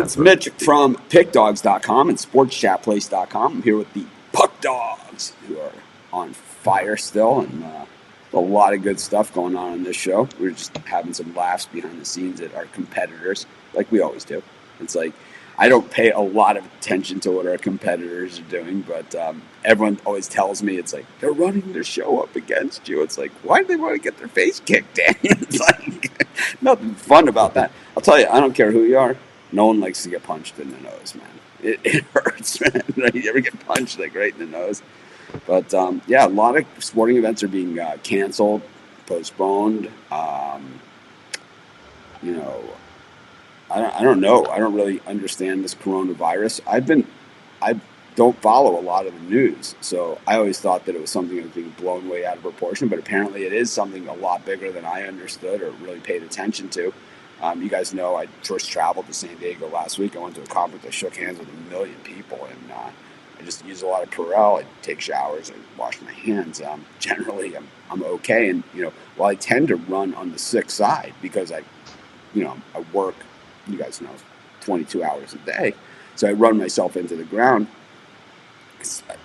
It's Mitch from PickDogs.com and SportsChatPlace.com. I'm here with the Puck Dogs, who are on fire still, and a lot of good stuff going on in this show. We're just having some laughs behind the scenes at our competitors, like we always do. It's like I don't pay a lot of attention to what our competitors are doing, but everyone always tells me it's like they're running their show up against you. It's like, why do they want to get their face kicked in? It's like nothing fun about that. I'll tell you, I don't care who you are. No one likes to get punched in the nose, man. It hurts, man. You ever get punched like right in the nose? But yeah, a lot of sporting events are being canceled, postponed. You know, I don't know. I don't really understand this coronavirus. I don't follow a lot of the news, so I always thought that it was something that was being blown way out of proportion. But apparently, it is something a lot bigger than I understood or really paid attention to. You guys know I first traveled to San Diego last week. I went to a conference. I shook hands with 1 million people, and I just use a lot of Purell. I take showers. I wash my hands. Generally, I'm okay. And while I tend to run on the sick side because I work. You guys know, 22 hours a day, so I run myself into the ground.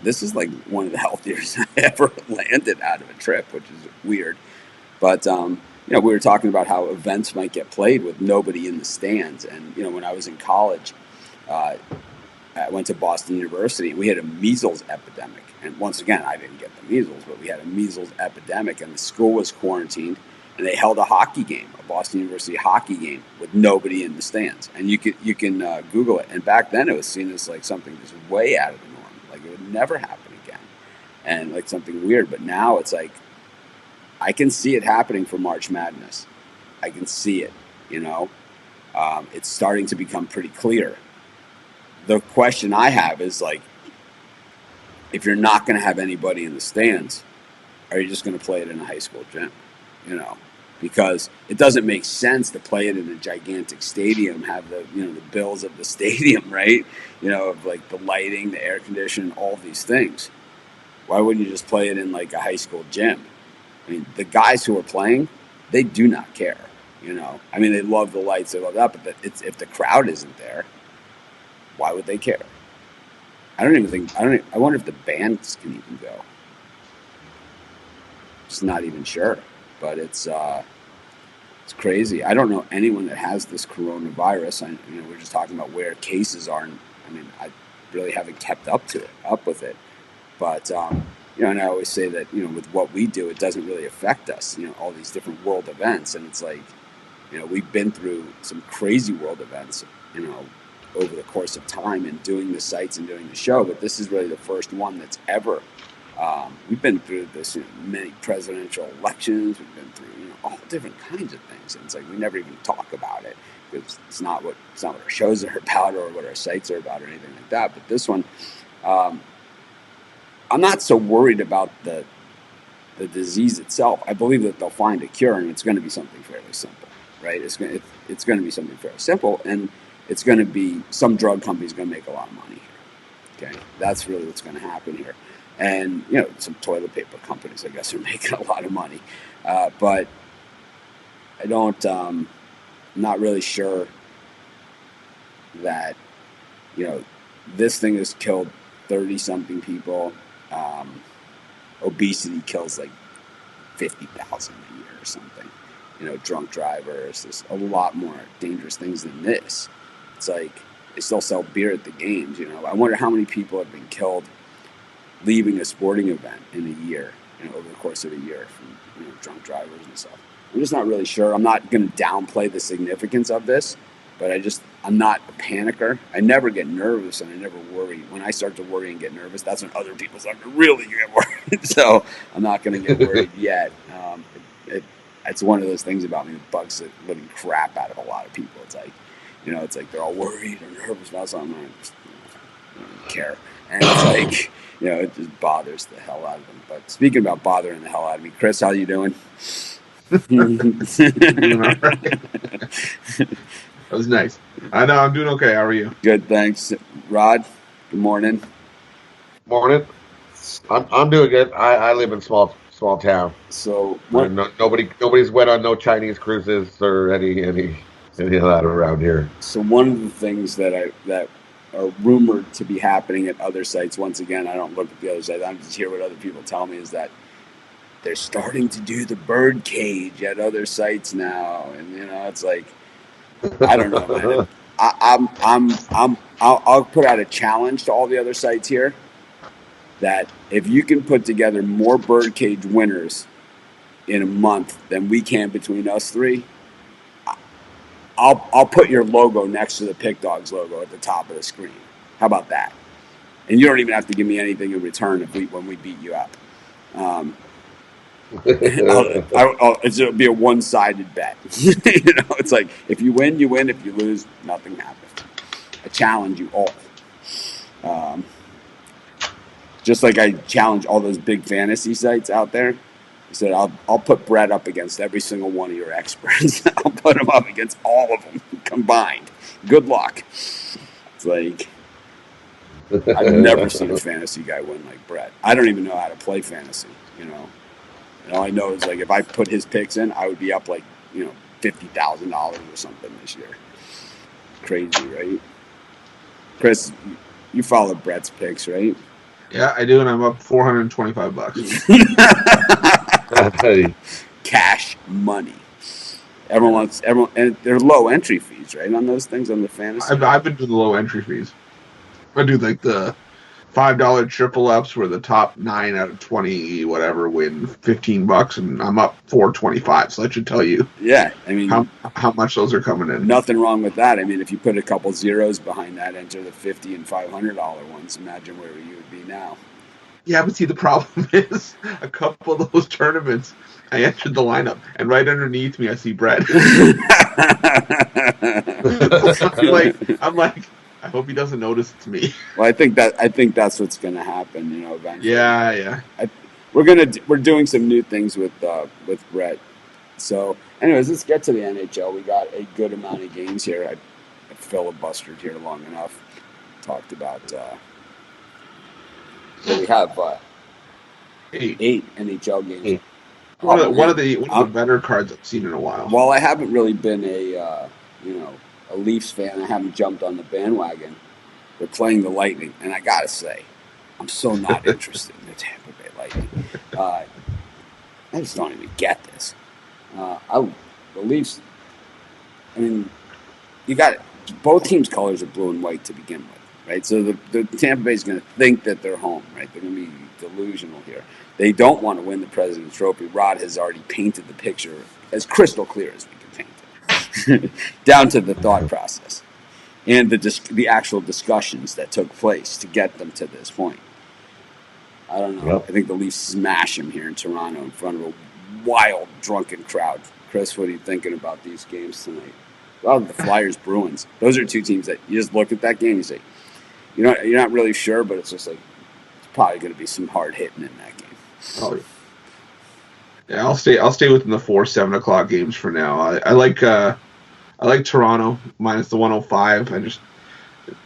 This is like one of the healthiest I ever landed out of a trip, which is weird. But we were talking about how events might get played with nobody in the stands. And, when I was in college, I went to Boston University. We had a measles epidemic. And once again, I didn't get the measles, but we had a measles epidemic. And the school was quarantined. And they held a hockey game, a Boston University hockey game, with nobody in the stands. And you can Google it. And back then, it was seen as like something just way out of the norm. Like it would never happen again. And like something weird. But now it's like, I can see it happening for March Madness. I can see it, It's starting to become pretty clear. The question I have is like, if you're not going to have anybody in the stands, are you just going to play it in a high school gym? Because it doesn't make sense to play it in a gigantic stadium, have the bills of the stadium, right? Of like the lighting, the air conditioning, all these things. Why wouldn't you just play it in like a high school gym? I mean, the guys who are playing, they do not care, I mean, they love the lights, they love that, but if the crowd isn't there, why would they care? I wonder if the bands can even go. Just not even sure, but it's crazy. I don't know anyone that has this coronavirus. We're just talking about where cases are, and I really haven't kept up with it, but and I always say that, with what we do, it doesn't really affect us, all these different world events. And it's like, we've been through some crazy world events, over the course of time and doing the sites and doing the show. But this is really the first one that's ever, we've been through this, many presidential elections. We've been through, all different kinds of things. And it's like, we never even talk about it because it's not what our shows are about or what our sites are about or anything like that. But this one, I'm not so worried about the disease itself. I believe that they'll find a cure, and it's going to be something fairly simple, right? It's going to be something fairly simple, and it's going to be some drug company's going to make a lot of money here. Okay, that's really what's going to happen here, and some toilet paper companies, I guess, are making a lot of money, but I don't. I'm not really sure that this thing has killed 30-something people. Obesity kills like 50,000 a year or something. Drunk drivers. There's a lot more dangerous things than this. It's like they still sell beer at the games. I wonder how many people have been killed leaving a sporting event in a year. Over the course of a year from drunk drivers and stuff. I'm just not really sure. I'm not going to downplay the significance of this. But I'm not a panicker. I never get nervous and I never worry. When I start to worry and get nervous, that's when other people start to really get worried. So I'm not going to get worried yet. It's one of those things about me that bugs the living crap out of a lot of people. It's like, it's like they're all worried or nervous about something. I don't care. And it's like, it just bothers the hell out of them. But speaking about bothering the hell out of me, Chris, how you doing? That was nice. I know, I'm doing okay. How are you? Good, thanks. Rod, good morning. Morning. I'm doing good. I live in small town. So nobody's went on no Chinese cruises or any any of that around here. So one of the things that are rumored to be happening at other sites, once again, I don't look at the other sites, I just hear what other people tell me, is that they're starting to do the bird cage at other sites now, and it's like, I don't know, man. I'll put out a challenge to all the other sites here that if you can put together more birdcage winners in a month than we can between us three, I'll put your logo next to the Pick Dogs logo at the top of the screen. How about that? And you don't even have to give me anything in return when we beat you up. It'll be a one-sided bet. It's like, if you win, you win. If you lose, nothing happens. I challenge you all. Just like I challenge all those big fantasy sites out there. I said, I'll put Brett up against every single one of your experts. I'll put him up against all of them combined. Good luck. It's like, I've never seen a fantasy guy win like Brett. I don't even know how to play fantasy, All I know is, like, if I put his picks in, I would be up like, $50,000 or something this year. Crazy, right? Chris, you follow Brett's picks, right? Yeah, I do, and I'm up $425. Cash money. Everyone, and they're low entry fees, right, on those things on the fantasy. I've been doing the low entry fees. I do like the $5 triple ups where the top 9 out of 20 whatever win $15, and I'm up $425. So that should tell you. Yeah, I mean how much those are coming in. Nothing wrong with that. I mean, if you put a couple zeros behind that, enter the $50 and $500 ones. Imagine where you would be now. Yeah, but see, the problem is a couple of those tournaments, I entered the lineup, and right underneath me, I see Brett. I'm like, I hope he doesn't notice it's me. Well, I think that's what's going to happen, eventually. Yeah. We're doing some new things with Brett. So, anyways, let's get to the NHL. We got a good amount of games here. I filibustered here long enough. Talked about. So we have 8 NHL games. One of the better cards I've seen in a while. Well, I haven't really been a Leafs fan. I haven't jumped on the bandwagon. They're playing the Lightning, and I gotta say, I'm so not interested in the Tampa Bay Lightning. I just don't even get this. The Leafs. I mean, you got both teams' colors are blue and white to begin with. Right, so the Tampa Bay is going to think that they're home. Right, they're going to be delusional here. They don't want to win the President's Trophy. Rod has already painted the picture as crystal clear as we can paint it, down to the thought process and the actual discussions that took place to get them to this point. I don't know. Yep. I think the Leafs smash him here in Toronto in front of a wild, drunken crowd. Chris, what are you thinking about these games tonight? Well, the Flyers, Bruins. Those are two teams that you just look at that game and you say, you're not really sure, but it's just like it's probably going to be some hard hitting in that game. Oh, yeah. I'll stay within the 4 7:00 games for now. I like Toronto minus the 105.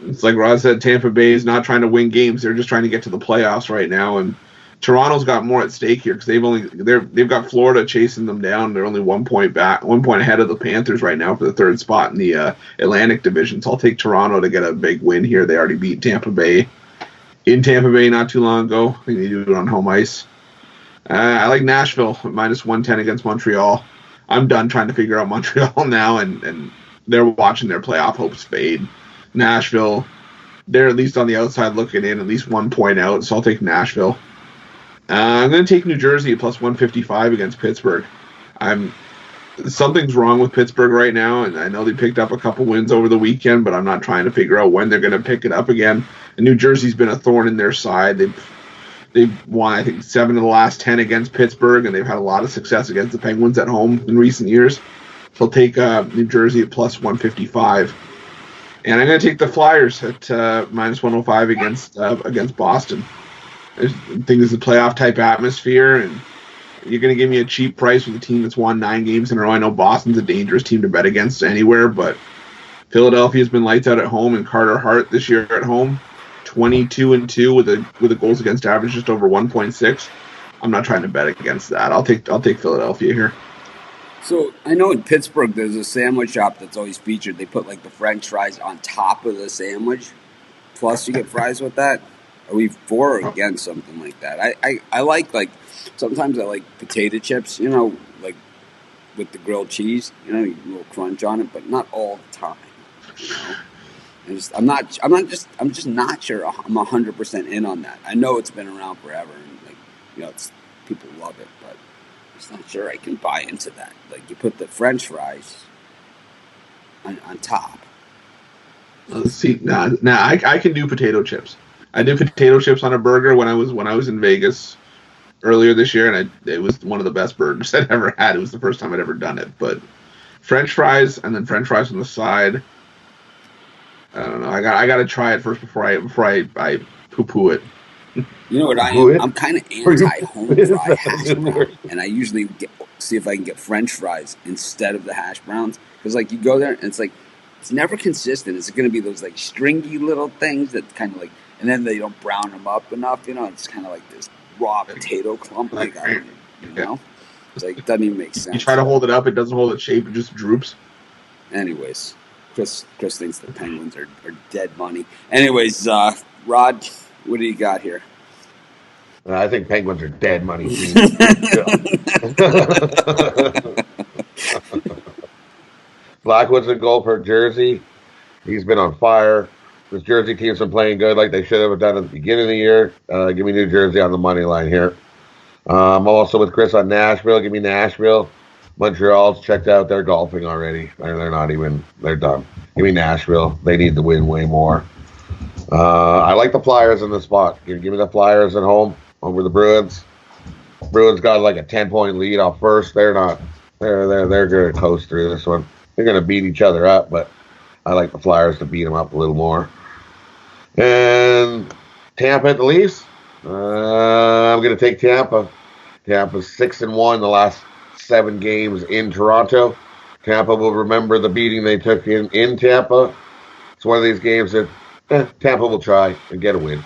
It's like Rod said, Tampa Bay is not trying to win games; they're just trying to get to the playoffs right now. And Toronto's got more at stake here because they've got Florida chasing them down. They're only 1 point ahead of the Panthers right now for the 3rd spot in the Atlantic Division. So I'll take Toronto to get a big win here. They already beat Tampa Bay in Tampa Bay not too long ago. I think they do it on home ice. I like Nashville minus 110 against Montreal. I'm done trying to figure out Montreal now, and they're watching their playoff hopes fade. Nashville, they're at least on the outside looking in, at least 1 point out. So I'll take Nashville. I'm going to take New Jersey at plus 155 against Pittsburgh. Something's wrong with Pittsburgh right now, and I know they picked up a couple wins over the weekend, but I'm not trying to figure out when they're going to pick it up again. And New Jersey's been a thorn in their side. They've won, I think, 7 of the last 10 against Pittsburgh, and they've had a lot of success against the Penguins at home in recent years. So I'll take New Jersey at plus 155. And I'm going to take the Flyers at minus 105 against Boston. I think it's a playoff-type atmosphere, and you're going to give me a cheap price with a team that's won 9 games in a row. I know Boston's a dangerous team to bet against anywhere, but Philadelphia's been lights out at home, and Carter Hart this year at home, 22-2 with a goals against average just over 1.6. I'm not trying to bet against that. I'll take Philadelphia here. So I know in Pittsburgh there's a sandwich shop that's always featured. They put like the French fries on top of the sandwich, plus you get fries with that. Are we for or against something like that? I like sometimes I like potato chips. Like with the grilled cheese. A little crunch on it, but not all the time. You know. I'm just not sure I'm 100% in on that. I know it's been around forever, and it's people love it, but I'm just not sure I can buy into that. Like you put the French fries on top. See, I can do potato chips. I did potato chips on a burger when I was in Vegas earlier this year, and it was one of the best burgers I'd ever had. It was the first time I'd ever done it. But French fries and then French fries on the side. I don't know. I got to try it first before I poo-poo it. You know what I am? I'm kind of anti-home fry hash brown, and I usually see if I can get French fries instead of the hash browns. Because you go there and it's never consistent. It's going to be those stringy little things that kind of and then they don't brown them up enough. It's kind of like this raw potato clump. It doesn't even make sense. You try to hold it up, it doesn't hold its shape. It just droops. Anyways, Chris thinks the Penguins are dead money. Anyways, Rod, what do you got here? I think Penguins are dead money. Blackwood's in goal for Jersey. He's been on fire. This Jersey team's been playing good like they should have done at the beginning of the year. Give me New Jersey on the money line here. I'm also with Chris on Nashville. Give me Nashville. Montreal's checked out. They're golfing already. They're done. Give me Nashville. They need to win way more. I like the Flyers in the spot. Give me the Flyers at home over the Bruins. Bruins got a 10-point lead off first. They're going to coast through this one. They're going to beat each other up, but I like the Flyers to beat them up a little more. And Tampa at the Leafs. I'm going to take Tampa. Tampa's 6-1 the last 7 games in Toronto. Tampa will remember the beating they took in Tampa. It's one of these games that Tampa will try and get a win.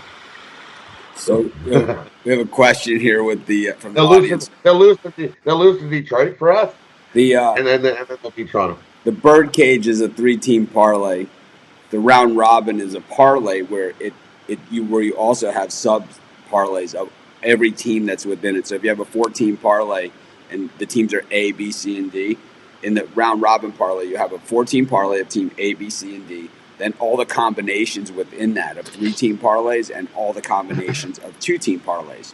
So we have a question here with from the audience. They'll lose to Detroit for us. And then they'll beat Toronto. The Birdcage is a 3-team parlay. The round robin is a parlay where you also have sub parlays of every team that's within it. So if you have a 4-team parlay and the teams are A, B, C, and D, in the round robin parlay you have a 4-team parlay of team A, B, C, and D. Then all the combinations within that of 3-team parlays and all the combinations of 2-team parlays,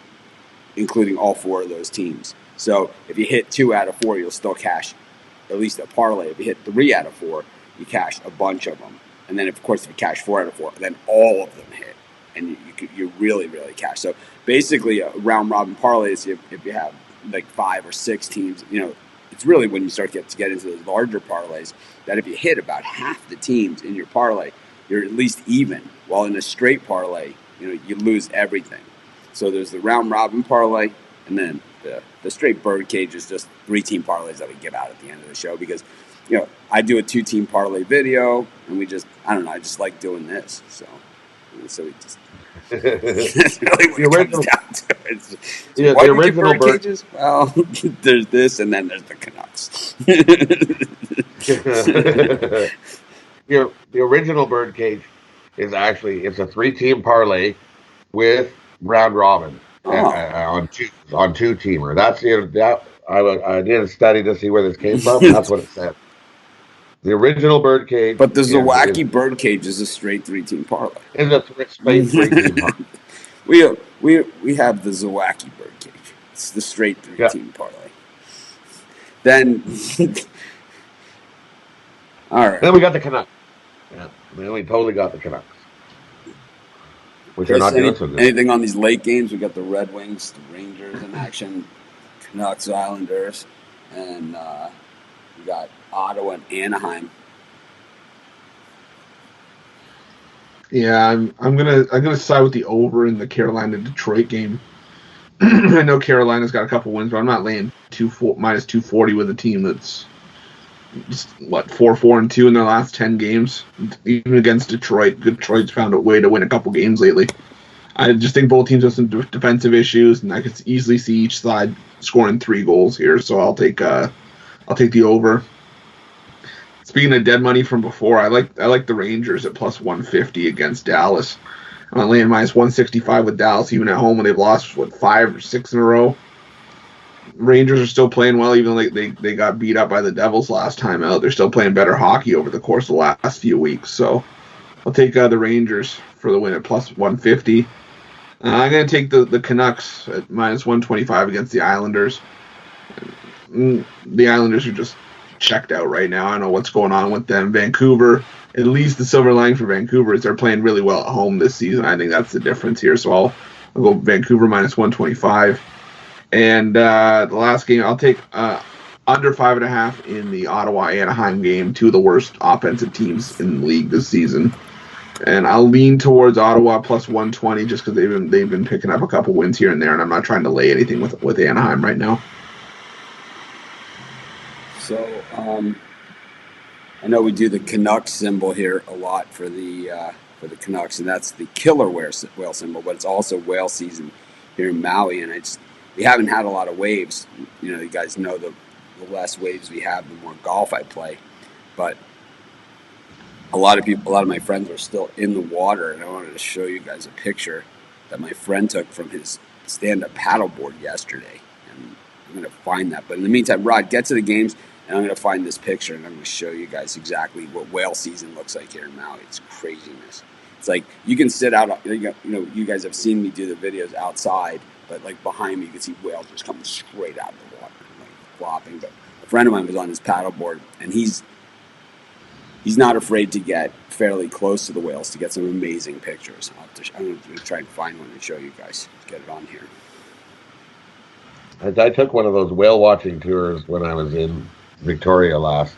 including all 4 of those teams. So if you hit 2 out of 4, you'll still cash at least a parlay. If you hit 3 out of 4, you cash a bunch of them. And then, of course, if you cash 4 out of 4, then all of them hit. And you really, really cash. So basically, a round-robin parlay is if you have 5 or 6 teams, it's really when you start to get into those larger parlays that if you hit about half the teams in your parlay, you're at least even. While in a straight parlay, you lose everything. So there's the round-robin parlay, and then the straight Birdcage is just 3-team parlays that we give out at the end of the show because, I do a 2-team parlay video, and I just like doing this. So we just. That's really what it comes down to. Why do you get Birdcages? Well, there's this, and then there's the Canucks. The original Birdcage is actually it's a 3-team parlay with round robin on 2-teamer. That's I did a study to see where this came from. That's what it said. The original Birdcage. But the Zwacky Birdcage is a straight 3-team parlay. It's a straight 3-team parlay. We have the Zwacky Birdcage. It's the straight 3-team parlay. Then, all right. Then we got the Canucks. Yeah, then we totally got the Canucks. Which are not doing so good. Anything on these late games? We got the Red Wings, the Rangers in action, Canucks, Islanders, and we got Ottawa and Anaheim. Yeah, I'm gonna side with the over in the Carolina Detroit game. I know Carolina's got a couple wins, but I'm not laying minus 240 with a team that's just 4-4-2 in their last 10 games. Even against Detroit, Detroit's found a way to win a couple games lately. I just think both teams have some defensive issues, and I could easily see each side scoring 3 goals here. So I'll take I'll take the over. Speaking of dead money from before, I like the Rangers at plus 150 against Dallas. I'm laying minus 165 with Dallas, even at home when they've lost 5 or 6 in a row. Rangers are still playing well, even though they got beat up by the Devils last time out. They're still playing better hockey over the course of the last few weeks. So I'll take the Rangers for the win at plus 150. I'm going to take the Canucks at minus 125 against the Islanders. The Islanders are just checked out right now. I don't know what's going on with them. Vancouver, at least the silver lining for Vancouver is they're playing really well at home this season. I think that's the difference here. So I'll go Vancouver minus 125. And the last game, I'll take under 5.5 in the Ottawa-Anaheim game, two of the worst offensive teams in the league this season. And I'll lean towards Ottawa plus 120 just because they've been picking up a couple wins here and there, and I'm not trying to lay anything with Anaheim right now. So I know we do the Canucks symbol here a lot for the Canucks, and that's the killer whale symbol, but it's also whale season here in Maui, and we haven't had a lot of waves. You know, you guys know the less waves we have, the more golf I play, but a lot of my friends are still in the water, and I wanted to show you guys a picture that my friend took from his stand-up paddleboard yesterday, and I'm going to find that. But in the meantime, Rod, get to the games, and I'm going to find this picture, and I'm going to show you guys exactly what whale season looks like here in Maui. It's craziness. It's like you can sit out, you guys have seen me do the videos outside, but like behind me, you can see whales just coming straight out of the water, like flopping. But a friend of mine was on his paddleboard, and he's not afraid to get fairly close to the whales to get some amazing pictures. I'm going to try and find one and show you guys. Get it on here. I took one of those whale watching tours when I was in Victoria last,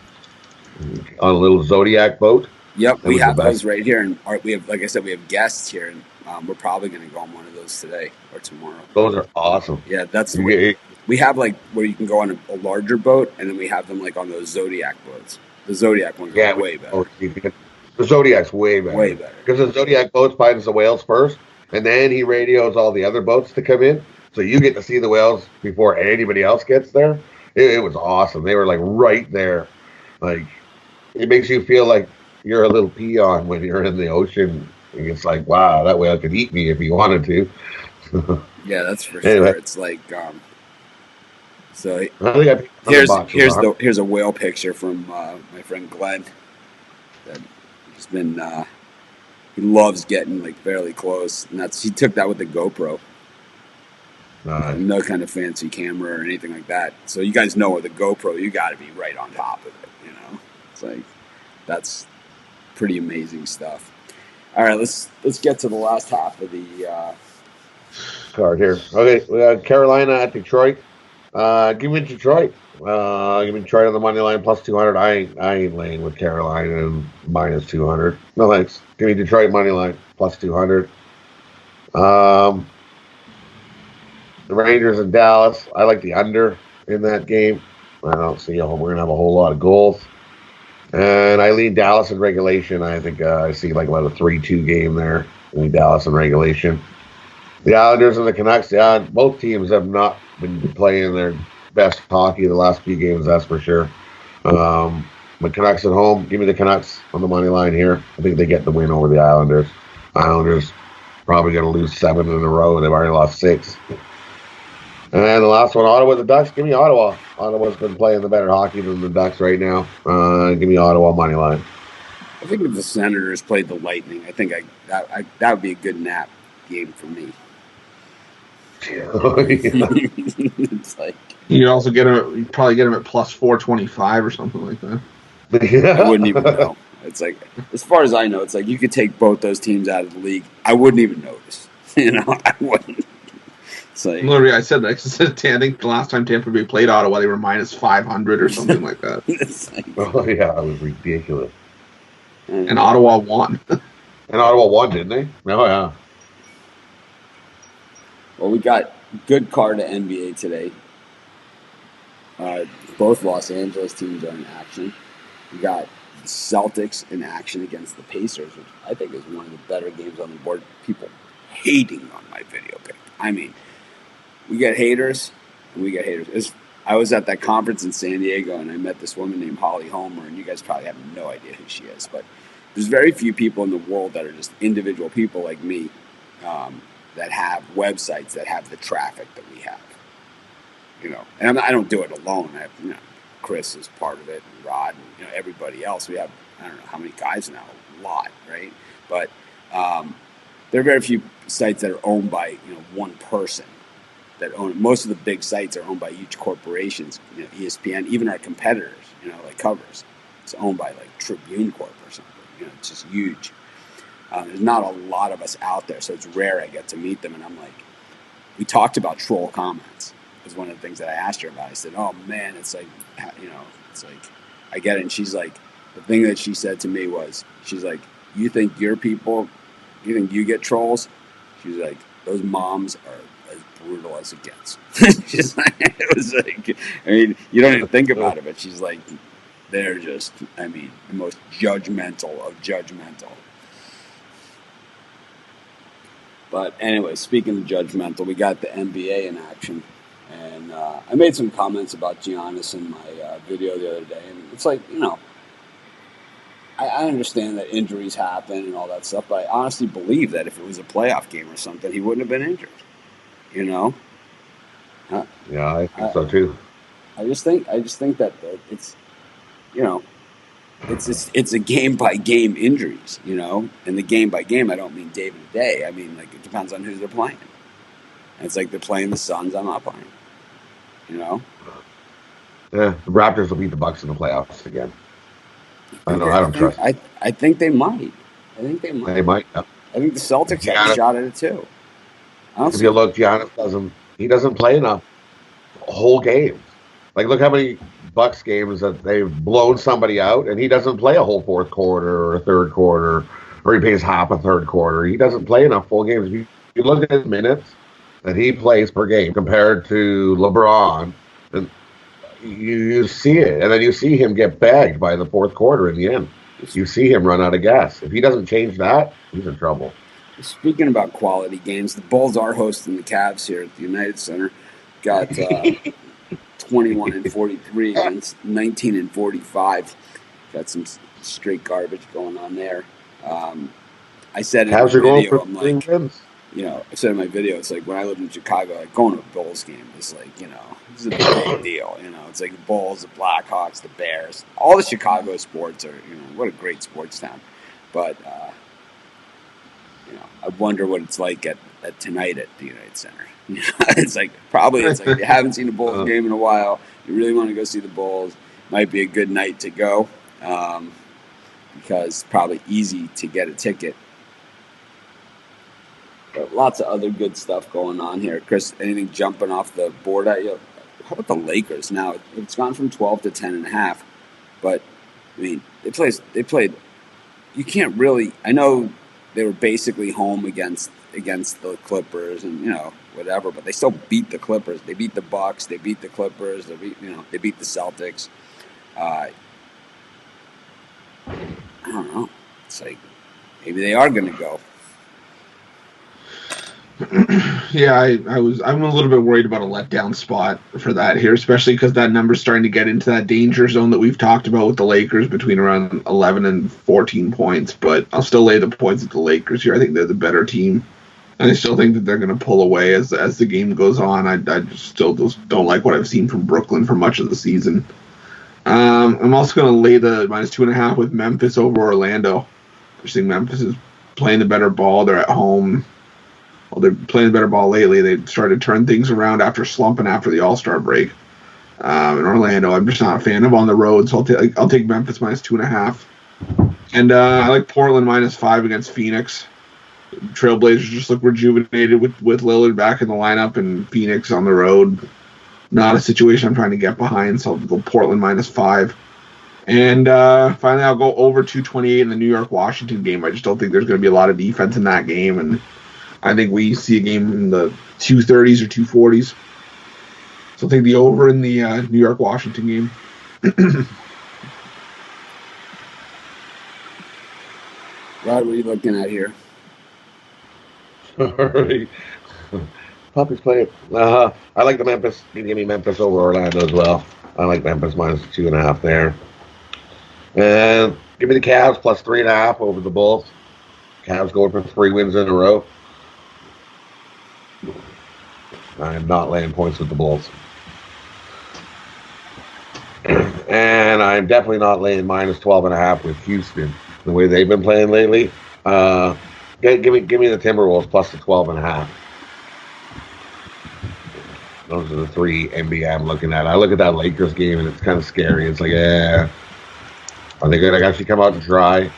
on a little Zodiac boat. Yep, we have those right here, and we have, like I said, we have guests here, and we're probably going to go on one of those today or tomorrow. Those are awesome. Yeah, that's the way. We have like where you can go on a larger boat, and then we have them like on those Zodiac boats. The Zodiac one's way better. The Zodiac's way better. Way better. Because the Zodiac boat finds the whales first, and then he radios all the other boats to come in, so you get to see the whales before anybody else gets there. It was awesome. They were like right there. Like, it makes you feel like you're a little peon when you're in the ocean. It's like, wow, that whale could eat me if he wanted to. Yeah, that's for sure. It's like, so here's a whale picture from my friend Glenn. That he's been he loves getting like fairly close, and he took that with the GoPro. No kind of fancy camera or anything like that. So you guys know with the GoPro, you got to be right on top of it. You know, it's like that's pretty amazing stuff. All right, let's get to the last half of the card here. Okay, we got Carolina at Detroit. Give me Detroit. Give me Detroit on the money line plus 200. I ain't laying with Carolina and minus 200. No thanks. Give me Detroit money line plus 200. The Rangers and Dallas. I like the under in that game. I don't see we're gonna have a whole lot of goals. And I lean Dallas in regulation. I think I see like about a 3-2 game there. I lean Dallas in regulation. The Islanders and the Canucks, yeah, both teams have not been playing their best hockey the last few games, that's for sure. But Canucks at home, give me the Canucks on the money line here. I think they get the win over the Islanders. Islanders probably going to lose 7 in a row. They've already lost 6. And the last one, Ottawa, the Ducks. Give me Ottawa. Ottawa's been playing the better hockey than the Ducks right now. Give me Ottawa money line. I think if the Senators played the Lightning, I think that would be a good nap game for me. It's like you also probably get him at plus 425 or something like that. I wouldn't even know. It's like, as far as I know, it's like you could take both those teams out of the league. I wouldn't even notice. I wouldn't. It's like, literally, I think the last time Tampa Bay played Ottawa, they were minus 500 or something like that. It's like, oh yeah, it was ridiculous. And Ottawa won. And Ottawa won, didn't they? Oh yeah. Well, we got good card to NBA today. Both Los Angeles teams are in action. We got the Celtics in action against the Pacers, which I think is one of the better games on the board. People hating on my video pick. I mean, we get haters, and we get haters. I was at that conference in San Diego, and I met this woman named Holly Homer, and you guys probably have no idea who she is, but there's very few people in the world that are just individual people like me that have websites that have the traffic that we have. And I don't do it alone. I have, Chris is part of it, and Rod, and everybody else. We have, I don't know how many guys now, a lot, right? But there are very few sites that are owned by one person. That own most of the big sites are owned by huge corporations. ESPN, even our competitors, like Covers, it's owned by like Tribune Corp or something. It's just huge. There's not a lot of us out there, so it's rare I get to meet them. And I'm like, we talked about troll comments. It was one of the things that I asked her about. I said, "Oh man, it's like, it's like, I get it." And she's like, the thing that she said to me was, she's like, "You think your people, you think you get trolls?" She's like, "Those moms are as brutal as it gets." She's like, it was like, I mean, you don't even think about it, but she's like, they're just, I mean, the most judgmental of judgmental. But anyway, speaking of judgmental, we got the NBA in action. And I made some comments about Giannis in my video the other day. And it's like, I understand that injuries happen and all that stuff, but I honestly believe that if it was a playoff game or something, he wouldn't have been injured. Yeah, I think so too. I just think that it's, it's a game by game injuries, and the game by game, I don't mean day to day. I mean, like, it depends on who they're playing. And it's like they're playing the Suns, I'm not playing. Yeah, the Raptors will beat the Bucks in the playoffs again. I don't trust. I think they might. They might. Yeah. I think the Celtics have a shot at it too. If you look, Giannis doesn't play enough whole games. Like, look how many Bucks games that they've blown somebody out, and he doesn't play a whole fourth quarter or a third quarter, or he plays half a third quarter. He doesn't play enough full games. If you look at his minutes that he plays per game compared to LeBron, and you see it, and then you see him get bagged by the fourth quarter in the end. You see him run out of gas. If he doesn't change that, he's in trouble. Speaking about quality games, the Bulls are hosting the Cavs here at the United Center. Got 21-43 against 19-45. Got some straight garbage going on there. I said in my video, I'm like, I said in my video, it's like when I lived in Chicago, like going to a Bulls game is like, this is a big deal. It's like the Bulls, the Blackhawks, the Bears, all the Chicago sports are, what a great sports town. But, I wonder what it's like at tonight at the United Center. It's like if you haven't seen a Bulls game in a while, you really want to go see the Bulls, might be a good night to go because it's probably easy to get a ticket. But lots of other good stuff going on here. Chris, anything jumping off the board at you? How about the Lakers now? It's gone from 12 to 10.5, but I mean they played. You can't really. I know they were basically home against the Clippers and whatever, but they still beat the Clippers. They beat the Bucks. They beat the Clippers. They beat the Celtics. I don't know. It's like maybe they are going to go. Yeah, I'm a little bit worried about a letdown spot for that here, especially because that number's starting to get into that danger zone that we've talked about with the Lakers between around 11 and 14 points. But I'll still lay the points at the Lakers here. I think they're the better team, and I still think that they're going to pull away as the game goes on. I just don't like what I've seen from Brooklyn for much of the season. I'm also going to lay the -2.5 with Memphis over Orlando. I just think Memphis is playing the better ball. They're at home. Well, they're playing the better ball lately. They started to turn things around after slumping after the All-Star break. In Orlando, I'm just not a fan of on the road, so I'll take Memphis -2.5. And I like Portland -5 against Phoenix. Trailblazers just look rejuvenated with Lillard back in the lineup, and Phoenix on the road. Not a situation I'm trying to get behind, so I'll go Portland -5. And finally, I'll go over 228 in the New York-Washington game. I just don't think there's going to be a lot of defense in that game, and I think we see a game in the 230s or 240s. So I'll take the over in the New York-Washington game. Rod, what are you looking at here? All right. Puppy's playing. I like the Memphis. You can give me Memphis over Orlando as well. I like Memphis minus 2.5 there. And give me the Cavs plus 3.5 over the Bulls. Cavs going for 3 wins in a row. I'm not laying points with the Bulls. And I'm definitely not laying minus 12.5 with Houston. The way they've been playing lately. Give me the Timberwolves plus the 12.5. Those are the 3 NBA I'm looking at. I look at that Lakers game and it's kind of scary. It's like, are they going to actually come out and try?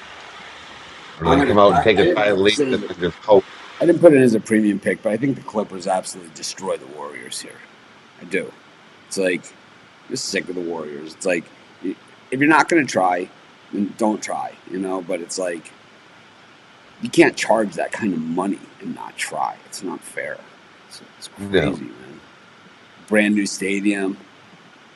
Or do they come out and take a tight lead and just hope? I didn't put it as a premium pick, but I think the Clippers absolutely destroy the Warriors here. I do. It's like, I'm just sick of the Warriors. It's like, if you're not going to try, then don't try, But it's like, you can't charge that kind of money and not try. It's not fair. It's crazy, man. Brand new stadium.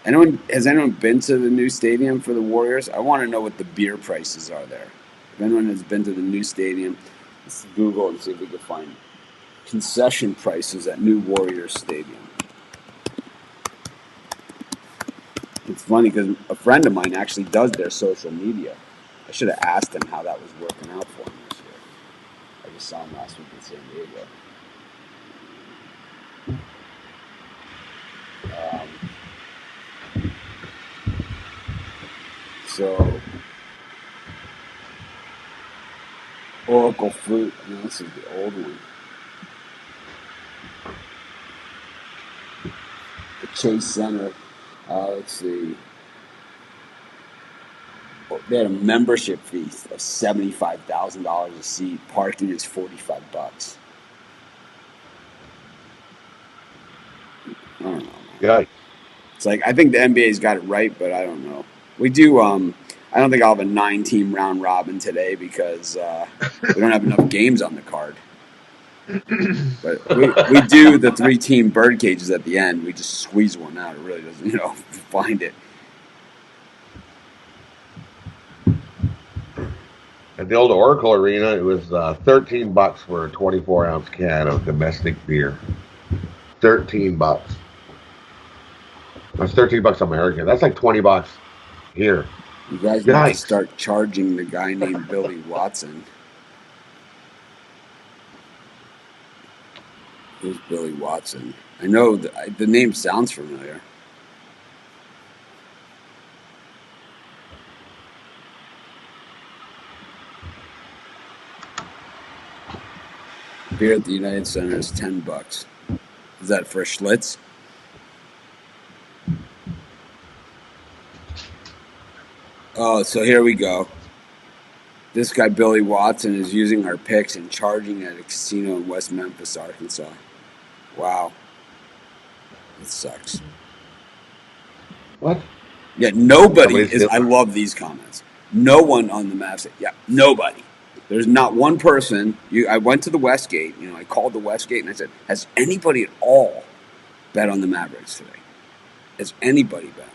Has anyone been to the new stadium for the Warriors? I want to know what the beer prices are there. If anyone has been to the new stadium, let's Google and see if we can find concession prices at new Warriors Stadium. It's funny because a friend of mine actually does their social media. I should have asked him how that was working out for him this year. I just saw him last week in San Diego. So, Oracle Fruit. This is the old one. The Chase Center. Let's see. They had a membership fee of $75,000 a seat. Parking is $45. I don't know. Yeah. It's like, I think the NBA's got it right, but I don't know. We do. I don't think I'll have a 9-team round robin today because we don't have enough games on the card. But we do the 3-team bird cages at the end. We just squeeze one out. It really doesn't, find it. At the old Oracle Arena, it was $13 for a 24-ounce can of domestic beer. $13. That's $13 American. That's like $20 here. You guys need to start charging the guy named Billy Watson. Who's Billy Watson? I know the name sounds familiar. Beer at the United Center is $10. Is that for a Schlitz? Oh, so here we go. This guy, Billy Watson, is using our picks and charging at a casino in West Memphis, Arkansas. Wow. It sucks. What? Yeah, nobody is. I love these comments. No one on the map said, yeah, nobody. There's not one person. I went to the Westgate. I called the Westgate and I said, has anybody at all bet on the Mavericks today? Has anybody bet on them?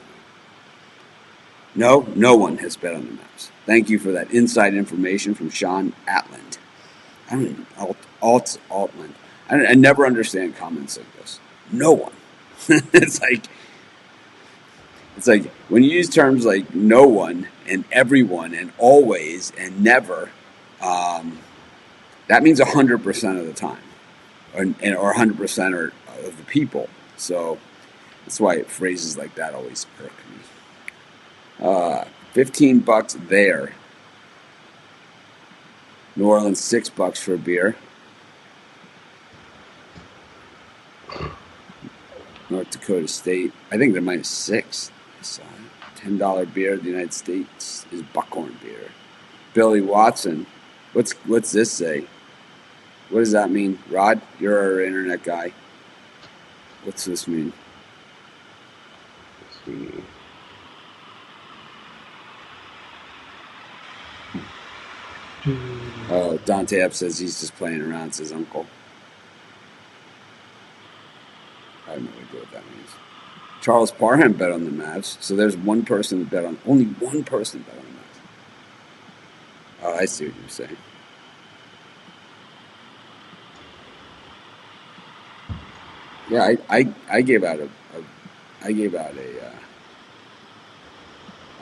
No one has bet on the Mavs. Thank you for that inside information from Sean Atland. I don't know, Altland. I never understand comments like this. No one. It's like when you use terms like no one and everyone and always and never, that means 100% of the time, or 100% of the people. So that's why phrases like that always irk me. $15 there. New Orleans $6 for a beer. North Dakota State. I think they're -6. $10 beer. The United States is Buckhorn beer. Billy Watson. What's this say? What does that mean? Rod, you're our internet guy. What's this mean? Let's see. Oh, Dante Ep says he's just playing around, says Uncle. I have no idea what that means. Charles Parham bet on the Mavs, so there's one person that bet on. Only one person bet on the Mavs. Oh, I see what you're saying. Yeah, I gave out I gave out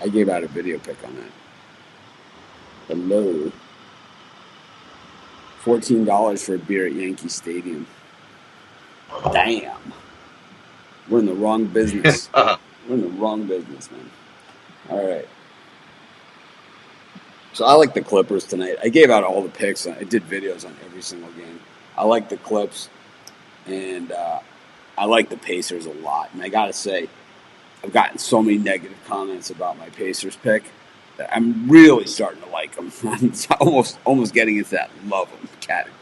I gave out a video pic on that. Hello, $14 for a beer at Yankee Stadium. Damn, we're in the wrong business. We're in the wrong business, man. All right. So I like the Clippers tonight. I gave out all the picks. I did videos on every single game. I like the Clips, and I like the Pacers a lot. And I got to say, I've gotten so many negative comments about my Pacers pick that I'm really starting to like them. I'm almost getting into that love them category.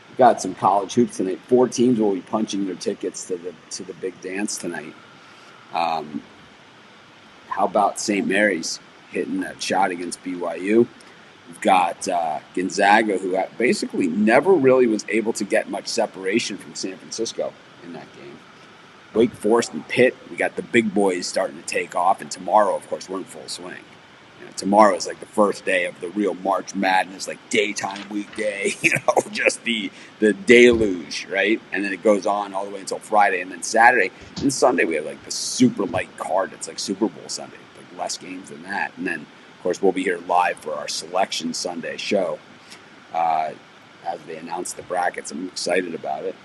We've got some college hoops tonight. 4 teams will be punching their tickets to the big dance tonight. How about St. Mary's hitting a shot against BYU? We've got Gonzaga, who basically never really was able to get much separation from San Francisco in that game. Wake Forest and Pitt, we got the big boys starting to take off. And tomorrow, of course, we're in full swing. Tomorrow is like the first day of the real March Madness, like daytime weekday, just the deluge, right? And then it goes on all the way until Friday. And then Saturday and Sunday, we have like the super light card. It's like Super Bowl Sunday, like less games than that. And then, of course, we'll be here live for our Selection Sunday show as they announce the brackets. I'm excited about it.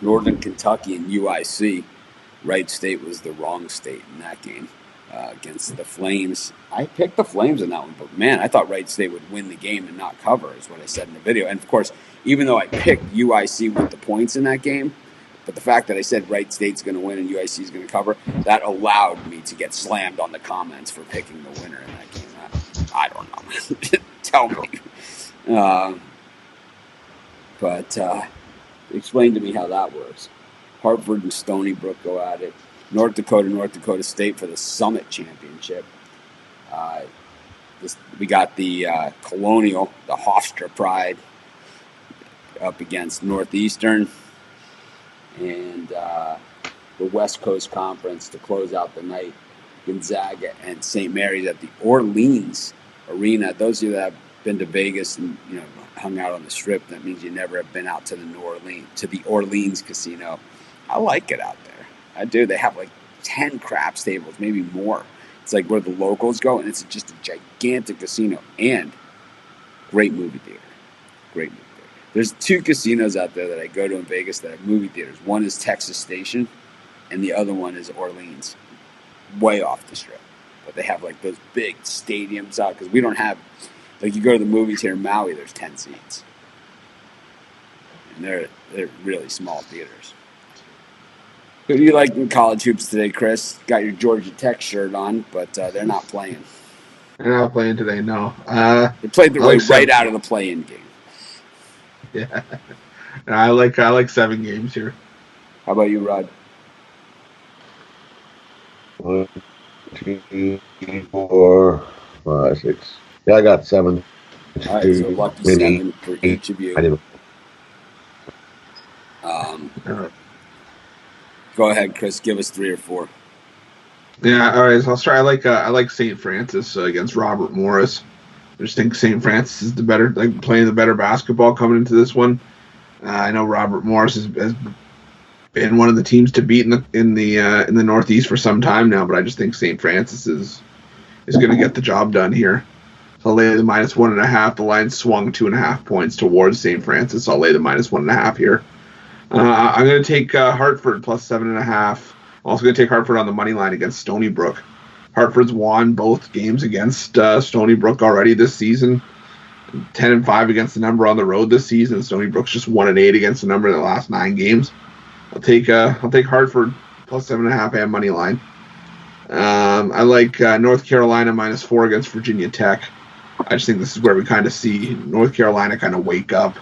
Northern Kentucky and UIC. Wright State was the wrong state in that game. Against the Flames. I picked the Flames in that one, but man, I thought Wright State would win the game and not cover, is what I said in the video. And of course, even though I picked UIC with the points in that game, but the fact that I said Wright State's going to win and UIC is going to cover, that allowed me to get slammed on the comments for picking the winner in that game. I don't know. Tell me. But explain to me how that works. Hartford and Stony Brook go at it. North Dakota State for the Summit Championship. We got the Colonial, the Hofstra Pride, up against Northeastern. And the West Coast Conference to close out the night. Gonzaga and St. Mary's at the Orleans Arena. Those of you that have been to Vegas and hung out on the Strip, that means you never have been out to the Orleans Casino. I like it out there. I do. They have like 10 craps tables, maybe more. It's like where the locals go, and it's just a gigantic casino and great movie theater. Great movie theater. There's 2 casinos out there that I go to in Vegas that have movie theaters. One is Texas Station, and the other one is Orleans, way off the Strip. But they have like those big stadiums out because we don't have, like you go to the movies here in Maui, there's 10 seats. And they're really small theaters. Who do you like in college hoops today, Chris? Got your Georgia Tech shirt on, but they're not playing. They're not playing today, no. They played their way right out of the play-in game. Yeah. I like 7 games here. How about you, Rod? 1, 2, 3, 4, 5, 6. Yeah, I got 7. All right, so lucky 7 for each of you. I did. Go ahead, Chris. Give us 3 or 4. Yeah, all right. So I'll start. I like St. Francis against Robert Morris. I just think St. Francis is playing the better basketball coming into this one. I know Robert Morris has been one of the teams to beat in the Northeast for some time now, but I just think St. Francis is going to get the job done here. So I'll lay the -1.5. The line swung 2.5 points towards St. Francis. So I'll lay the -1.5 here. I'm going to take Hartford plus 7.5. I'm also going to take Hartford on the money line against Stony Brook. Hartford's won both games against Stony Brook already this season. 10-5 against the number on the road this season. Stony Brook's just 1-8 against the number in the last 9 games. I'll take Hartford plus 7.5 and money line. I like North Carolina -4 against Virginia Tech. I just think this is where we kind of see North Carolina kind of wake up.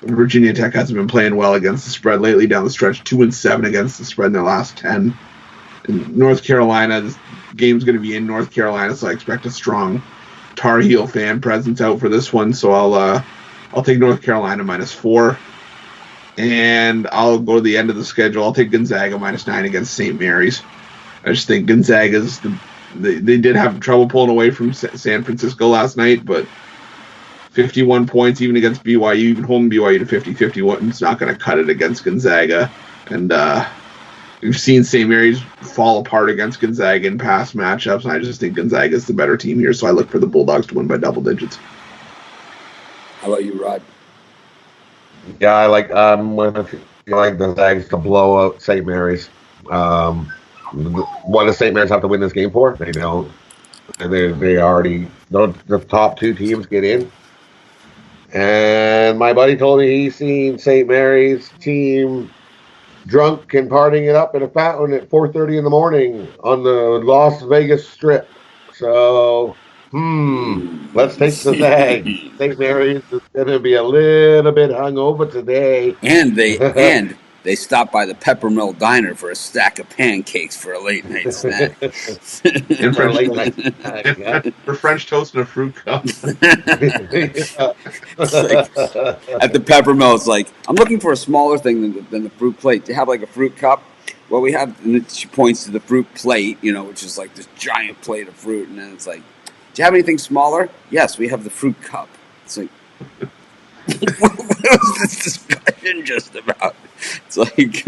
Virginia Tech hasn't been playing well against the spread lately down the stretch, 2-7 against the spread in their last 10. In North Carolina, this game's going to be in North Carolina, so I expect a strong Tar Heel fan presence out for this one. So I'll take North Carolina -4, and I'll go to the end of the schedule. I'll take Gonzaga -9 against St. Mary's. I just think Gonzaga's they did have trouble pulling away from San Francisco last night, but 51 points even against BYU, even holding BYU to 50-51. It's not going to cut it against Gonzaga. And we've seen St. Mary's fall apart against Gonzaga in past matchups, and I just think Gonzaga is the better team here, so I look for the Bulldogs to win by double digits. How about you, Rod? Yeah, I like the Zags to blow out St. Mary's. What does St. Mary's have to win this game for? They don't. They already the top two teams get in. And my buddy told me he's seen St. Mary's team drunk and partying it up in a fountain at 4:30 in the morning on the Las Vegas Strip. So, let's take the Zags. St. Mary's is going to be a little bit hungover today. And they stopped by the Peppermill Diner for a stack of pancakes for a late night snack. And For a late night snack, yeah. for French toast and a fruit cup. It's like, at the Peppermill, it's like, I'm looking for a smaller thing than the fruit plate. Do you have like a fruit cup? Well, we have, and she points to the fruit plate, which is like this giant plate of fruit. And then it's like, do you have anything smaller? Yes, we have the fruit cup. It's like, what was this discussion just about? It's like,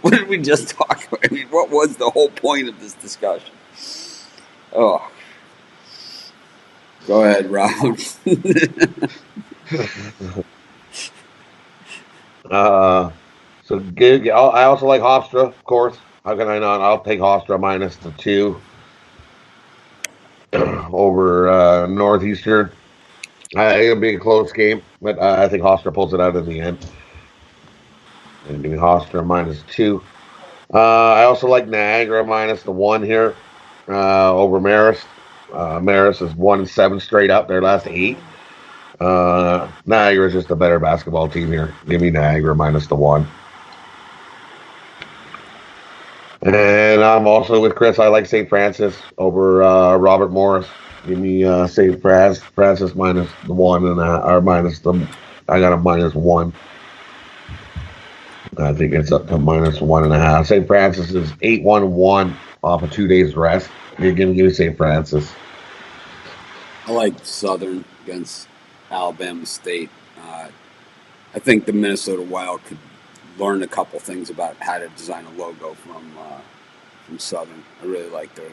what did we just talk about? I mean, what was the whole point of this discussion? Oh. Go ahead, Rob. I also like Hofstra, of course. How can I not? I'll take Hofstra minus the 2 over Northeastern. It'll be a close game, but I think Hofstra pulls it out in the end. And give me Hofstra minus 2. I also like Niagara minus the 1 here over Marist. Marist is 1-7 straight up their last 8. Niagara is just a better basketball team here. Give me Niagara minus the 1. And I'm also with Chris. I like St. Francis over Robert Morris. Give me St. Francis minus the 1 or minus the. I got a minus 1. I think it's up to minus 1.5. St. Francis is 8-1-1 off of 2 days rest. You're going to give me St. Francis. I like Southern against Alabama State. I think the Minnesota Wild could learn a couple things about how to design a logo from Southern. I really like their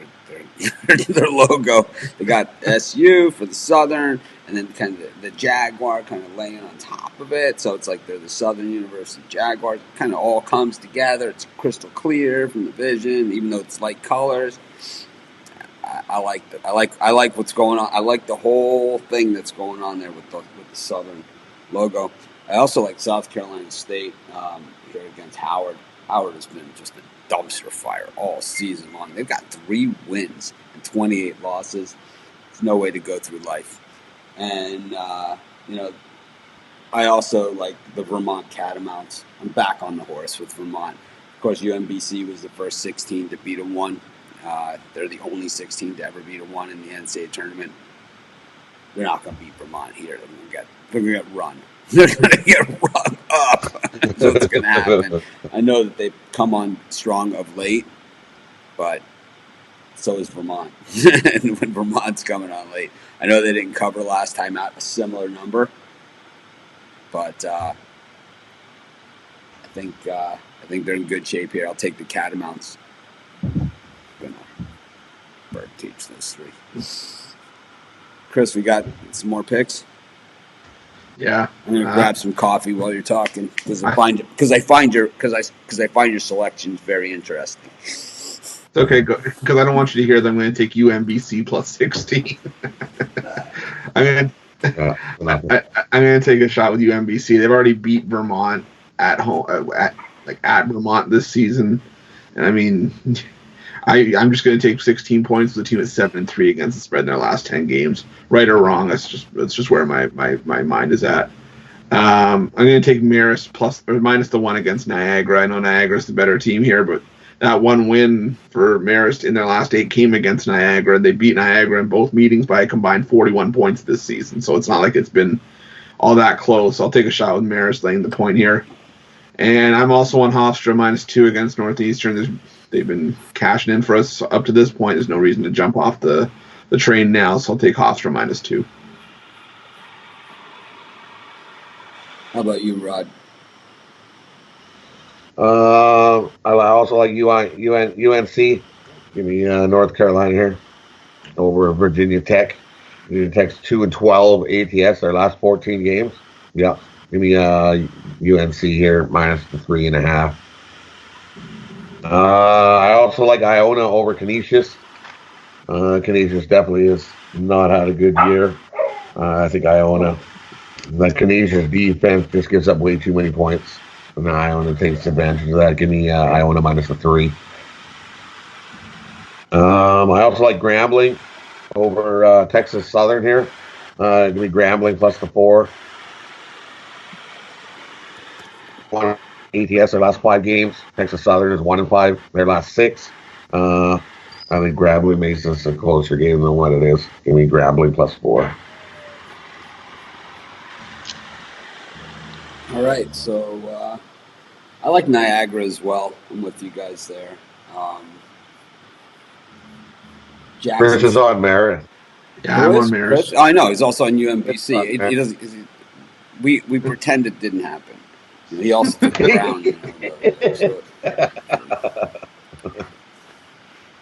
logo. They got SU for the Southern, and then kind of the Jaguar kind of laying on top of it. So it's like they're the Southern University Jaguars. It kind of all comes together. It's crystal clear from the vision, even though it's light colors. I like what's going on. I like the whole thing that's going on there with the Southern logo. I also like South Carolina State here against Howard. Howard has been just a dumpster fire all season long. They've got 3 wins and 28 losses. There's no way to go through life. And I also like the Vermont Catamounts. I'm back on the horse with Vermont. Of course, UMBC was the first 16 to beat a 1. They're the only 16 to ever beat a 1 in the NCAA tournament. They're not going to beat Vermont here. They're going to get run. They're going to get run up. That's what's going to happen. I know that they've come on strong of late, but so is Vermont. And when Vermont's coming on late, I know they didn't cover last time out a similar number, but I think they're in good shape here. I'll take the Catamounts. Bird teach those 3. Chris, we got some more picks. Yeah, I'm gonna grab some coffee while you're talking because I find your selections very interesting. It's okay, because I don't want you to hear that I'm going to take UMBC plus 16. I'm going to take a shot with UMBC. They've already beat Vermont at home, at Vermont this season, and I mean, I'm just going to take 16 points with a team at 7-3 against the spread in their last 10 games. Right or wrong, that's just where my mind is at. I'm going to take Marist minus the 1 against Niagara. I know Niagara's the better team here, but that 1 win for Marist in their last 8 came against Niagara. They beat Niagara in both meetings by a combined 41 points this season, so it's not like it's been all that close. I'll take a shot with Marist laying the point here. And I'm also on Hofstra minus 2 against Northeastern. They've been cashing in for us up to this point. There's no reason to jump off the train now, so I'll take Hofstra minus 2. How about you, Rod? I also like UNC. Give me North Carolina here over Virginia Tech. Virginia Tech's 2-12 ATS their last 14 games. Yeah, give me UNC here minus the 3.5. I also like Iona over Canisius. Canisius definitely has not had a good year. I think Iona, the Canisius defense just gives up way too many points. And Iona takes advantage of that. Give me Iona minus the 3. I also like Grambling over Texas Southern here. Give me Grambling plus the 4. One ATS their last 5 games. Texas Southern is 1-5 their last 6. I think Grambling makes this a closer game than what it is. Give me Grambling plus 4. All right, so I like Niagara as well. I'm with you guys there. Chris is on Merit. Yeah, I'm on Maris. I know he's also on UMBC. He doesn't. We pretend it didn't happen. He also took it around.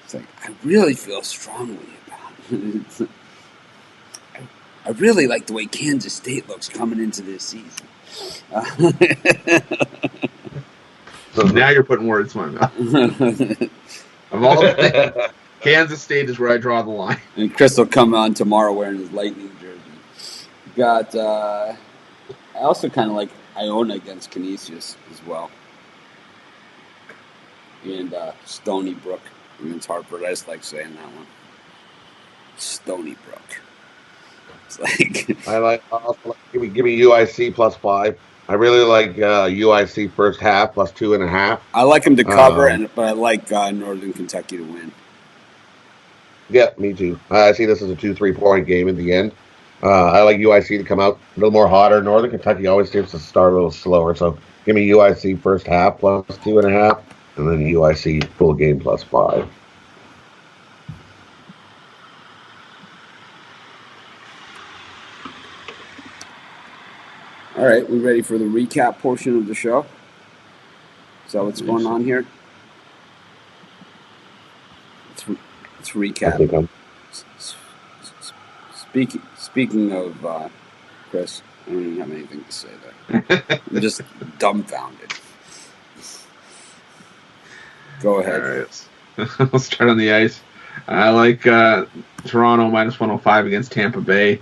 It's like I really feel strongly about it. I really like the way Kansas State looks coming into this season. So now you're putting words in my mouth. Of all the things, Kansas State is where I draw the line. And Chris will come on tomorrow wearing his Lightning jersey. Got. I also kind of like Iona against Canisius as well. And Stony Brook against Hartford. I just like saying that one. Stony Brook. It's like I also like give me UIC plus 5. I really like UIC first half plus 2.5. I like him to cover, but I like Northern Kentucky to win. Yeah, me too. I see this as a 2-3 point game at the end. I like UIC to come out a little more hotter. Northern Kentucky always seems to start a little slower, so give me UIC first half plus 2.5, and then UIC full game plus 5. All right, we ready for the recap portion of the show? Is that what's going on here? Let's recap. Speaking of Chris, I don't even have anything to say there. I'm just dumbfounded. Go ahead. All right. Let's start on the ice. I like Toronto minus 105 against Tampa Bay.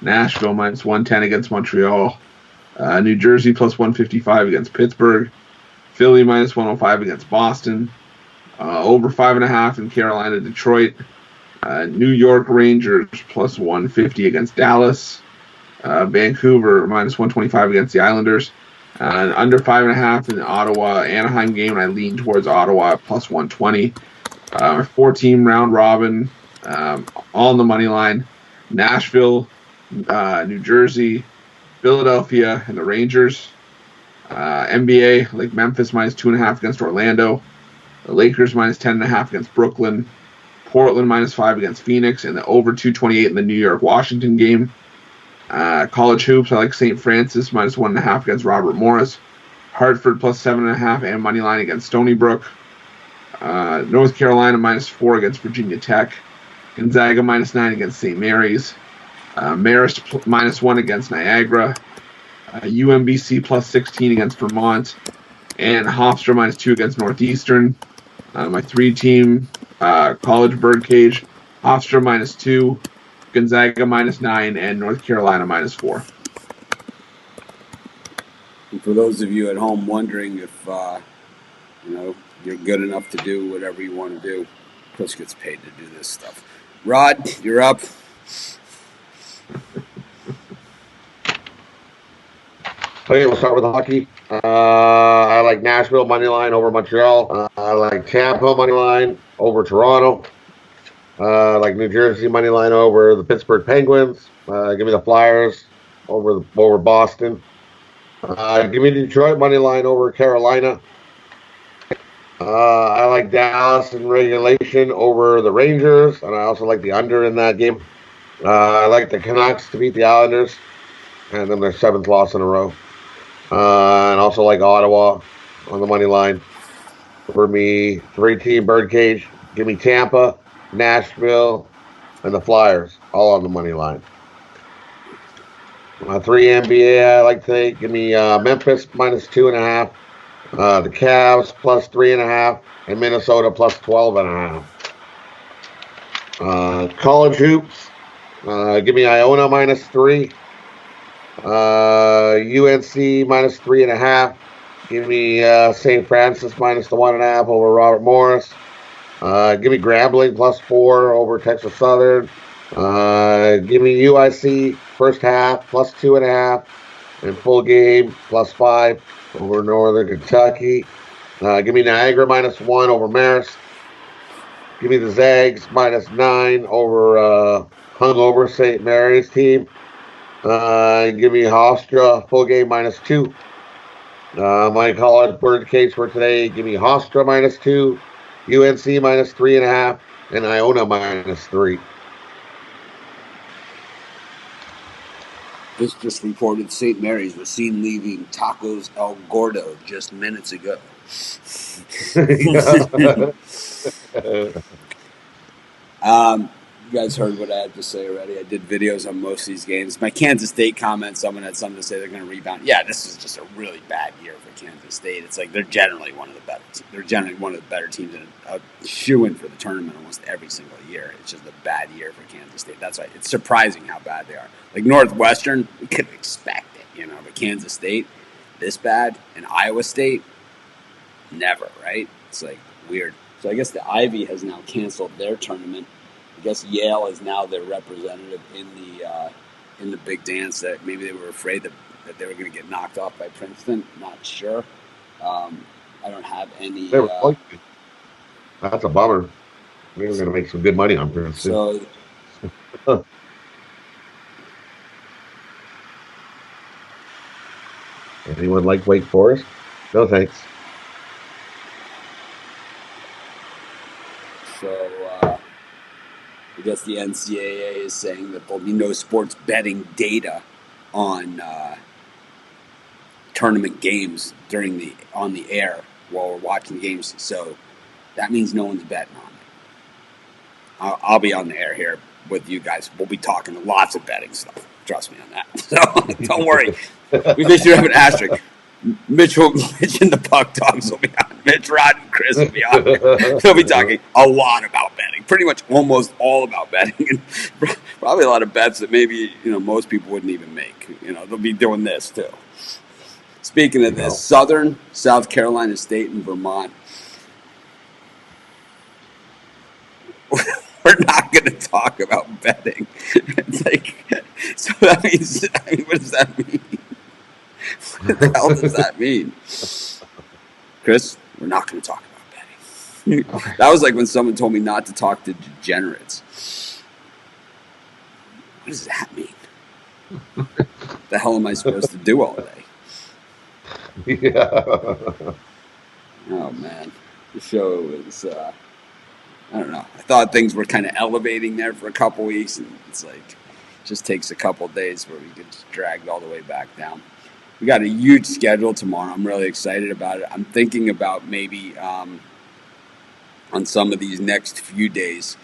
Nashville minus 110 against Montreal. New Jersey plus 155 against Pittsburgh. Philly minus 105 against Boston. Over 5.5 in Carolina, Detroit. New York Rangers plus 150 against Dallas. Vancouver minus 125 against the Islanders. Under 5.5 in the Ottawa Anaheim game, and I lean towards Ottawa plus 120. 4-team round robin, all on the money line. Nashville, New Jersey, Philadelphia, and the Rangers. NBA, like Memphis minus 2.5 against Orlando. The Lakers minus 10.5 against Brooklyn. Portland minus 5 against Phoenix, and the over 228 in the New York-Washington game. College hoops, I like St. Francis minus 1.5 against Robert Morris. Hartford plus 7.5 and money line against Stony Brook. North Carolina minus 4 against Virginia Tech. Gonzaga minus 9 against St. Mary's. Marist minus 1 against Niagara. UMBC plus 16 against Vermont. And Hofstra minus 2 against Northeastern. My 3-team college birdcage. Hofstra minus 2. Gonzaga minus 9 and North Carolina minus 4. And for those of you at home wondering if you're good enough to do whatever you want to do, Chris gets paid to do this stuff. Rod, you're up. Okay, we'll start with hockey. I like Nashville money line over Montreal. I like Tampa money line over Toronto. Like New Jersey money line over the Pittsburgh Penguins. Give me the Flyers over Boston. Give me Detroit money line over Carolina. I like Dallas in regulation over the Rangers, and I also like the under in that game. I like the Canucks to beat the Islanders, and then their 7th loss in a row. And also like Ottawa on the money line. For me, 3-team birdcage. Give me Tampa, Nashville, and the Flyers all on the money line. 3 NBA I like to take. Give me Memphis -2.5. The Cavs +3.5, and Minnesota +12.5. College hoops. Give me Iona -3. UNC -3.5. Give me St. Francis -1.5 over Robert Morris. Give me Grambling +4 over Texas Southern. Give me UIC first half +2.5, and full game +5 over Northern Kentucky. Give me Niagara -1 over Marist. Give me the Zags -9 over hungover St. Mary's team. Give me Hofstra full game -2. My college bird case for today. Give me Hofstra -2, UNC -3.5, and Iona -3. This just reported St. Mary's was seen leaving Tacos El Gordo just minutes ago. You guys heard what I had to say already. I did videos on most of these games. My Kansas State comments, someone had something to say they're going to rebound. Yeah, this is just a really bad year for Kansas State. It's like they're generally one of the better. They're generally one of the better teams and a shoo-in for the tournament almost every single year. It's just a bad year for Kansas State. That's why it's surprising how bad they are. Like Northwestern, we could expect it, but Kansas State, this bad, and Iowa State, never, right? It's like weird. So I guess the Ivy has now canceled their tournament. I guess Yale is now their representative in the big dance. That maybe they were afraid that they were going to get knocked off by Princeton. Not sure. I don't have any. That's a bummer. We were going to make some good money on Princeton. So, anyone like Wake Forest? No thanks. So I guess the NCAA is saying that there'll be no sports betting data on tournament games on the air while we're watching games. So that means no one's betting on it. I'll be on the air here with you guys. We'll be talking lots of betting stuff. Trust me on that. So don't worry. We just have an asterisk. Mitch and the Puck Dogs will be on. Mitch, Rod, and Chris will be on. They'll be talking a lot about betting. Pretty much almost all about betting. And probably a lot of bets that maybe most people wouldn't even make. They'll be doing this too. Speaking of this, Southern, South Carolina State, and Vermont. We're not going to talk about betting. It's like, so that means, what does that mean? What the hell does that mean? Chris, we're not going to talk about betting. Okay. That was like when someone told me not to talk to degenerates. What does that mean? What the hell am I supposed to do all day? Yeah. Oh, man. The show was, I don't know. I thought things were kind of elevating there for a couple weeks, and it's like, it just takes a couple days where we get dragged all the way back down. We got a huge schedule tomorrow. I'm really excited about it. I'm thinking about maybe on some of these next few days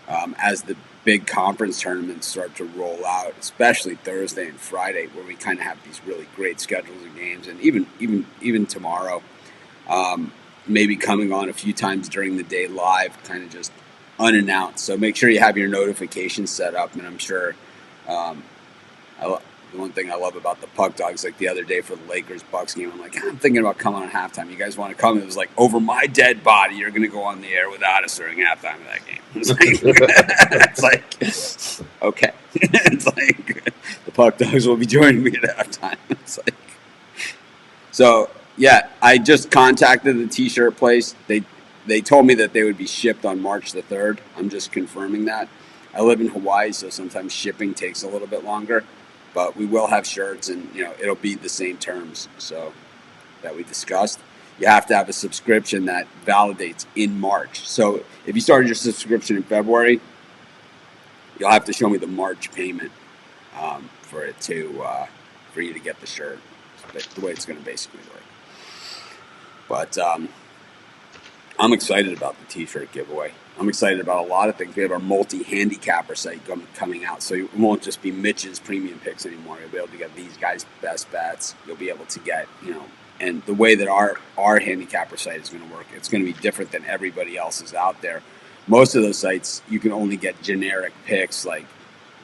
as the big conference tournaments start to roll out, especially Thursday and Friday, where we kind of have these really great schedules of games, and even tomorrow, maybe coming on a few times during the day live, kind of just unannounced. So make sure you have your notifications set up, and I'm sure the one thing I love about the Puck Dogs, like the other day for the Lakers-Bucks game, I'm like, I'm thinking about coming on halftime. You guys want to come? It was like, over my dead body, you're going to go on the air without us during halftime of that game. It's like okay. It's like, the Puck Dogs will be joining me at halftime. It's like, so, yeah, I just contacted the T-shirt place. They told me that they would be shipped on March the 3rd. I'm just confirming that. I live in Hawaii, so sometimes shipping takes a little bit longer. But we will have shirts, and it'll be the same terms so that we discussed. You have to have a subscription that validates in March. So if you started your subscription in February, you'll have to show me the March payment for you to get the shirt. the way it's going to basically work. But I'm excited about the T-shirt giveaway. I'm excited about a lot of things. We have our multi-handicapper site coming out, so it won't just be Mitch's premium picks anymore. You'll be able to get these guys' best bets. You'll be able to get, and the way that our handicapper site is going to work, it's going to be different than everybody else's out there. Most of those sites, you can only get generic picks like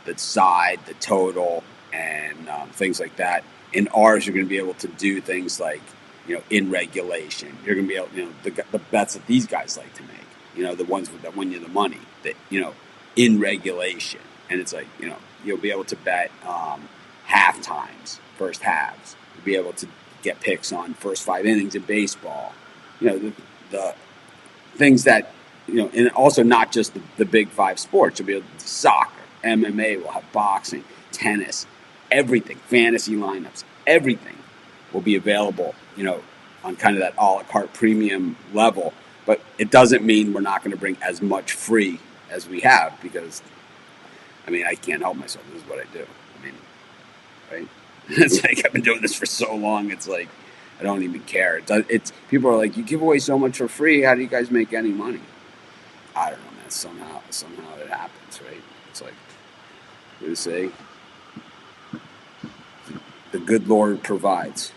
the side, the total, and things like that. In ours, you're going to be able to do things like, in regulation. You're going to be able, the bets that these guys like to make. The ones that win you the money, that, in regulation. And it's like, you'll be able to bet half times, first halves. You'll be able to get picks on first 5 innings in baseball. The things that, and also not just the big 5 sports. You'll be able to do soccer, MMA, we'll have boxing, tennis, everything, fantasy lineups, everything will be available, on kind of that a la carte premium level. But it doesn't mean we're not going to bring as much free as we have, because, I can't help myself. This is what I do. Right? It's like I've been doing this for so long. It's like I don't even care. It's people are like, you give away so much for free. How do you guys make any money? I don't know, man. Somehow it happens, right? It's like, what do you say? The good Lord provides.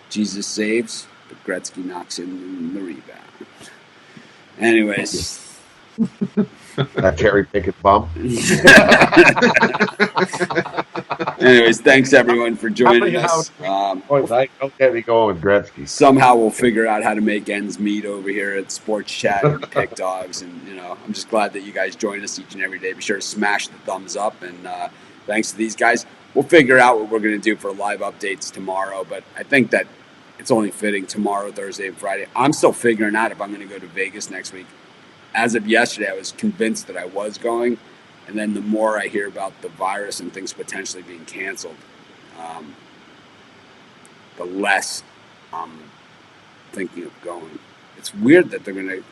Jesus saves, but Gretzky knocks in the rebound. Anyways. That Terry Pickett bump. Anyways, thanks everyone for joining us. Don't get me going with Gretzky. Somehow we'll figure out how to make ends meet over here at Sports Chat and Pick Dogs, and I'm just glad that you guys join us each and every day. Be sure to smash the thumbs up, and thanks to these guys. We'll figure out what we're going to do for live updates tomorrow, but I think that it's only fitting tomorrow, Thursday, and Friday. I'm still figuring out if I'm going to go to Vegas next week. As of yesterday, I was convinced that I was going, and then the more I hear about the virus and things potentially being canceled, the less I'm thinking of going. It's weird that they're going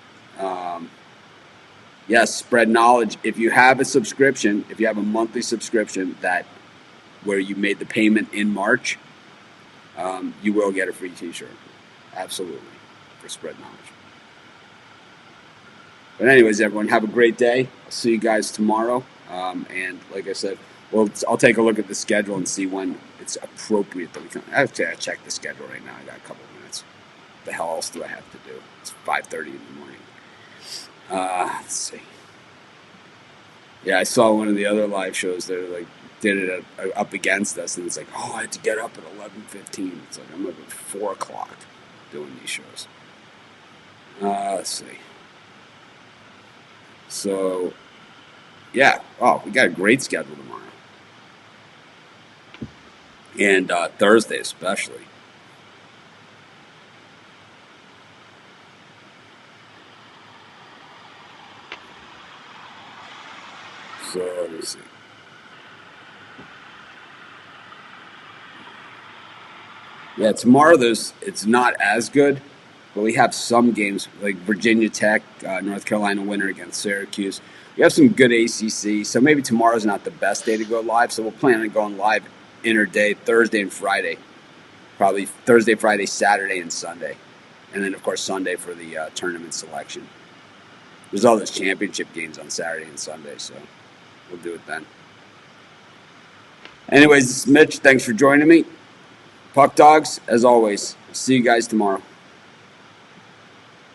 to, spread knowledge. If you have a subscription, if you have a monthly subscription where you made the payment in March, you will get a free T-shirt. Absolutely, for spread knowledge. But anyways, everyone, have a great day. I'll see you guys tomorrow. And like I said, I'll take a look at the schedule and see when it's appropriate that we come. Actually, I check the schedule right now. I got a couple of minutes. What the hell else do I have to do? It's 5:30 in the morning. Let's see. Yeah, I saw one of the other live shows that did it up against us, and it's like, I had to get up at 11:15. It's like I'm up at 4 o'clock doing these shows. Let's see. So, yeah. We got a great schedule tomorrow. And Thursday especially. So, let me see. Yeah, tomorrow it's not as good, but we have some games like Virginia Tech, North Carolina winner against Syracuse. We have some good ACC, so maybe tomorrow's not the best day to go live, so we'll plan on going live interday, Thursday and Friday. Probably Thursday, Friday, Saturday, and Sunday. And then, of course, Sunday for the tournament selection. There's all those championship games on Saturday and Sunday, so we'll do it then. Anyways, this is Mitch. Thanks for joining me. Puck Dogs, as always. See you guys tomorrow.